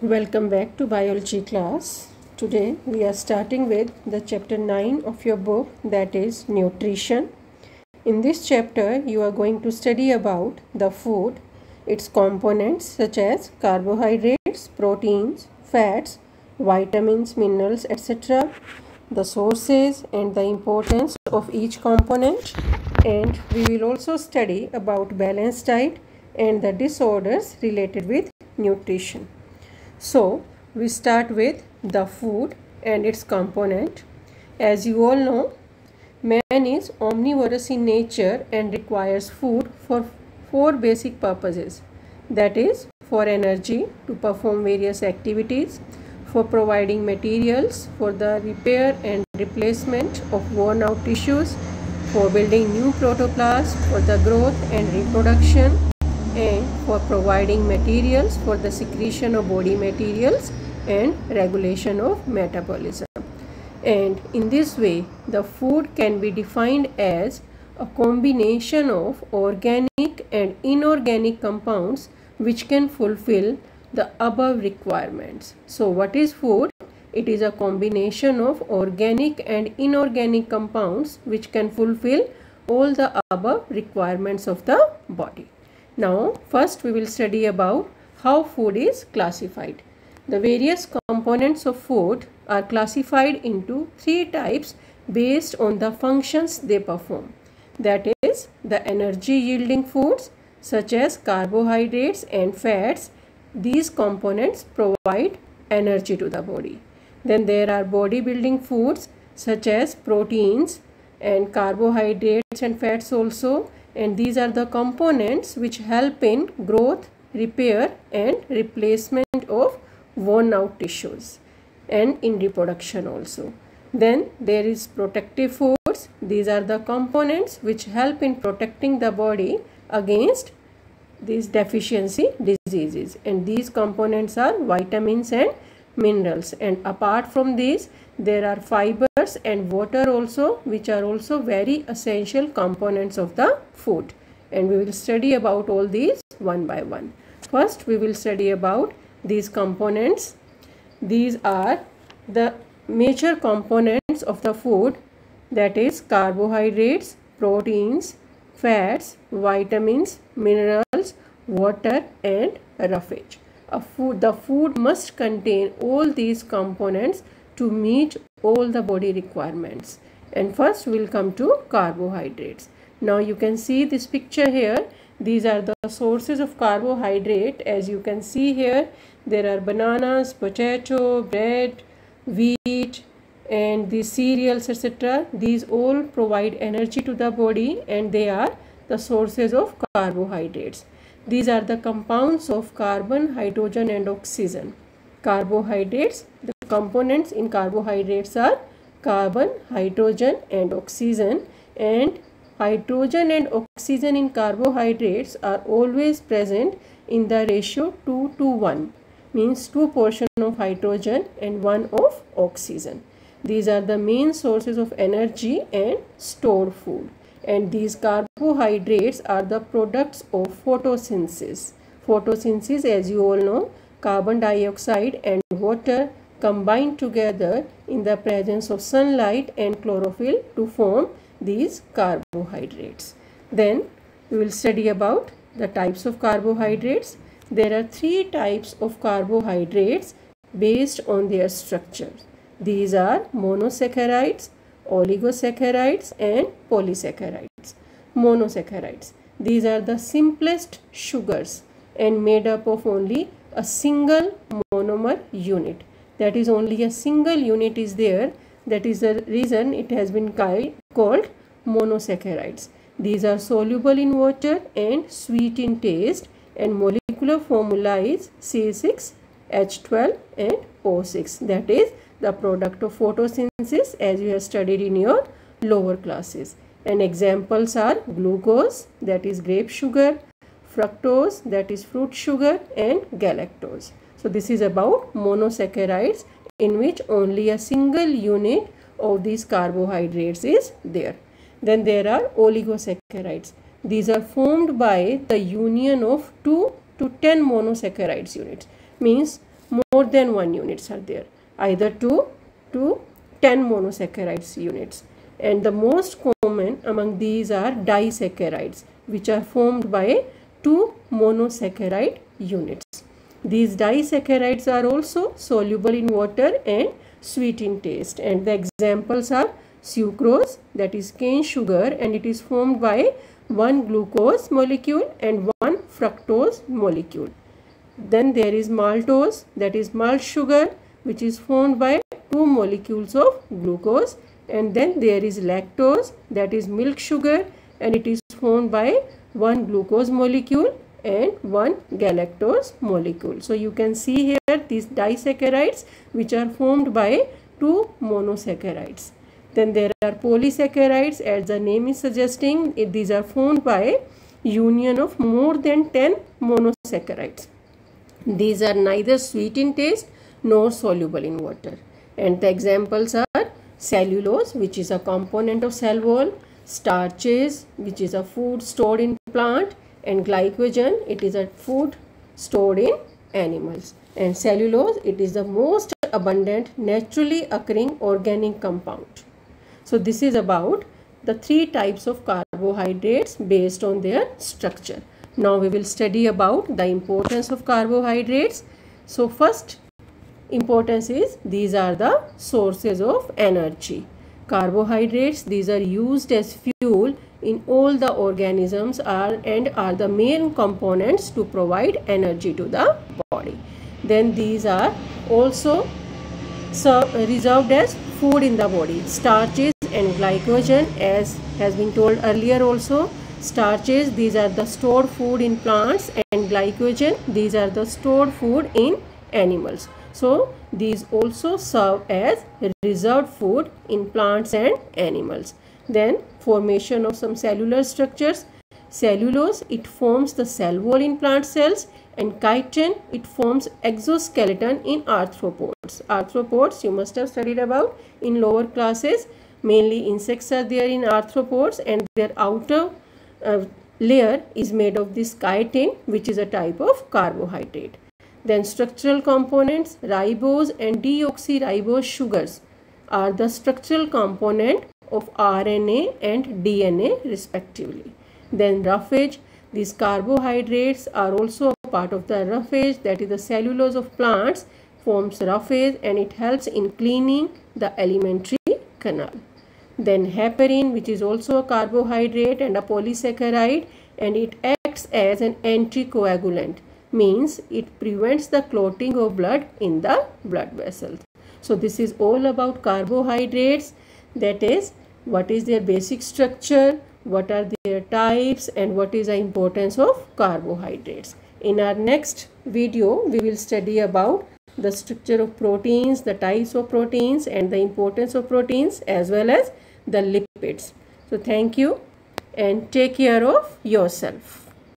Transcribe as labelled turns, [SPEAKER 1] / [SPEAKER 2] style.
[SPEAKER 1] Welcome back to biology class. Today we are starting with the chapter 9 of your book, that is nutrition. In this chapter you are going to study about the food, its components such as carbohydrates, proteins, fats, vitamins, minerals, etc., the sources and the importance of each component, and we will also study about balanced diet and the disorders related with nutrition. So, we start with the food and its component. As you all know, man is omnivorous in nature and requires food for four basic purposes. That is, for energy to perform various activities, for providing materials for the repair and replacement of worn out tissues, for building new protoplasts for the growth and reproduction, and for providing materials for the secretion of body materials and regulation of metabolism. And in this way, the food can be defined as a combination of organic and inorganic compounds which can fulfill the above requirements. So what is food? It is a combination of organic and inorganic compounds which can fulfill all the above requirements of the body. Now, first we will study about how food is classified. The various components of food are classified into three types based on the functions they perform. That is, the energy yielding foods such as carbohydrates and fats. These components provide energy to the body. Then there are body building foods such as proteins and carbohydrates and fats also. And these are the components which help in growth, repair and replacement of worn out tissues and in reproduction also. Then there is protective foods. These are the components which help in protecting the body against these deficiency diseases, and these components are vitamins and minerals. And apart from these, there are fibers and water also, which are also very essential components of the food, and we will study about all these one by one. First we will study about these components. These are the major components of the food, that is carbohydrates, proteins, fats, vitamins, minerals, water and roughage. The food must contain all these components to meet all the body requirements. And first we will come to carbohydrates. Now you can see this picture here. These are the sources of carbohydrate. As you can see here, there are bananas, potato, bread, wheat and the cereals, etc. These all provide energy to the body and they are the sources of carbohydrates. These are the compounds of carbon, hydrogen and oxygen. Carbohydrates, the components in carbohydrates are carbon, hydrogen and oxygen, and hydrogen and oxygen in carbohydrates are always present in the ratio 2 to 1, means 2 portions of hydrogen and 1 of oxygen. These are the main sources of energy and stored food. And these carbohydrates are the products of photosynthesis. Photosynthesis, as you all know, carbon dioxide and water combine together in the presence of sunlight and chlorophyll to form these carbohydrates. Then we will study about the types of carbohydrates. There are three types of carbohydrates based on their structure. These are monosaccharides, oligosaccharides and polysaccharides. Monosaccharides, these are the simplest sugars and made up of only a single monomer unit. That is, only a single unit is there. That is the reason it has been called monosaccharides. These are soluble in water and sweet in taste, and molecular formula is C6H12 and O6. That is the product of photosynthesis, as you have studied in your lower classes. And examples are glucose, that is grape sugar, fructose, that is fruit sugar, and galactose. So this is about monosaccharides, in which only a single unit of these carbohydrates is there. Then there are oligosaccharides. These are formed by the union of 2 to 10 monosaccharides units. Means more than 1 units are there, either 2 to 10 monosaccharides units. And the most common among these are disaccharides, which are formed by 2 monosaccharide units. These disaccharides are also soluble in water and sweet in taste, and the examples are sucrose, that is cane sugar, and it is formed by 1 glucose molecule and 1 fructose molecule. Then there is maltose, that is malt sugar, which is formed by 2 molecules of glucose. And then there is lactose, that is milk sugar, and it is formed by 1 glucose molecule and 1 galactose molecule. So you can see here these disaccharides which are formed by 2 monosaccharides. Then there are polysaccharides, as the name is suggesting, these are formed by union of more than 10 monosaccharides. These are neither sweet in taste nor soluble in water. And the examples are cellulose, which is a component of cell wall, starches, which is a food stored in plant, and glycogen, it is a food stored in animals. And cellulose, it is the most abundant naturally occurring organic compound. So this is about the 3 types of carbohydrates based on their structure. Now we will study about the importance of carbohydrates. So first importance is these are the sources of energy. Carbohydrates, these are used as fuel in all the organisms are the main components to provide energy to the body. Then these are also reserved as food in the body. Starches and glycogen, as has been told earlier also. Starches, these are the stored food in plants, and glycogen, these are the stored food in animals. So these also serve as reserved food in plants and animals. Then formation of some cellular structures. Cellulose, it forms the cell wall in plant cells, and chitin, it forms exoskeleton in arthropods. Arthropods you must have studied about in lower classes. Mainly insects are there in arthropods, and their outer layer is made of this chitin, which is a type of carbohydrate. Then structural components, ribose and deoxyribose sugars are the structural component of RNA and DNA respectively. Then roughage, these carbohydrates are also a part of the roughage, that is the cellulose of plants forms roughage, and it helps in cleaning the alimentary canal. Then heparin, which is also a carbohydrate and a polysaccharide, and it acts as an anticoagulant, means it prevents the clotting of blood in the blood vessels. So this is all about carbohydrates, that is what is their basic structure, what are their types, and what is the importance of carbohydrates. In our next video we will study about the structure of proteins, the types of proteins, and the importance of proteins, as well as the lipids. So thank you and take care of yourself.